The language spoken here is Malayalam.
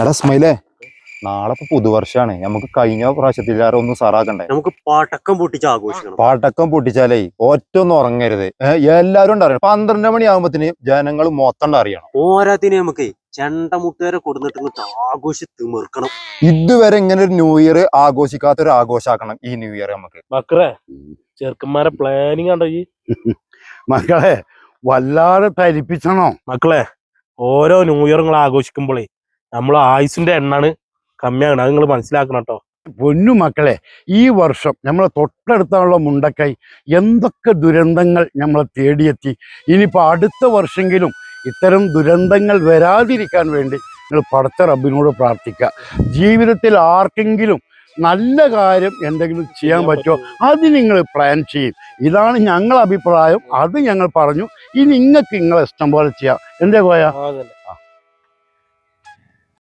എടാ സ്മൈലേ, നാളെ ഇപ്പൊ പുതുവർഷാണ്. നമുക്ക് കഴിഞ്ഞ പ്രാവശ്യത്തിലാരെ ഒന്ന് സാറാക്കണ്ടേ? നമുക്ക് പടക്കം പൊട്ടിച്ച് ആഘോഷിക്കണം. പടക്കം പൊട്ടിച്ചാലേ ഒറ്റൊന്നും ഉറങ്ങരുത്. എല്ലാരും അറിയണം. 12 മണിയാകുമ്പത്തിന് ജനങ്ങൾ മൊത്തം അറിയണം. പോരാത്തിന് നമുക്ക് ചെണ്ട മുട്ടുകാരെ കൊടുത്തിട്ട് ആഘോഷി തിമിർക്കണം. ഇതുവരെ ഇങ്ങനെ ഒരു ന്യൂ ഇയർ ആഘോഷിക്കാത്ത ഒരു ആഘോഷാക്കണം ഈ ന്യൂ ഇയർ നമുക്ക്. മക്കളെ ചെറുക്കന്മാരെ പ്ലാനിങ് കണ്ടോ ഈ മക്കളെ വല്ലാതെ തരിപ്പിച്ചണോ? മക്കളെ ഓരോ ന്യൂ ഇയർ നിങ്ങൾ ആഘോഷിക്കുമ്പോഴേ നമ്മൾ ആയുസിന്റെ എണ്ണാണ് കമ്മിയാണ്. അത് നിങ്ങൾ മനസ്സിലാക്കണം കേട്ടോ. പൊന്നു മക്കളെ, ഈ വർഷം നമ്മളെ തൊട്ടടുത്തുള്ള മുണ്ടക്കൈ എന്തൊക്കെ ദുരന്തങ്ങൾ നമ്മളെ തേടിയെത്തി. ഇനിയിപ്പോൾ അടുത്ത വർഷമെങ്കിലും ഇത്തരം ദുരന്തങ്ങൾ വരാതിരിക്കാൻ വേണ്ടി നിങ്ങൾ പടച്ച റബ്ബിനോട് പ്രാർത്ഥിക്കുക. ജീവിതത്തിൽ ആർക്കെങ്കിലും നല്ല കാര്യം എന്തെങ്കിലും ചെയ്യാൻ പറ്റുമോ അത് നിങ്ങൾ പ്ലാൻ ചെയ്യും. ഇതാണ് ഞങ്ങളുടെ അഭിപ്രായം. അത് ഞങ്ങൾ പറഞ്ഞു. ഇനി നിങ്ങൾക്ക് നിങ്ങളെ ഇഷ്ടം പോലെ ചെയ്യാം. എന്തേ പോയാ?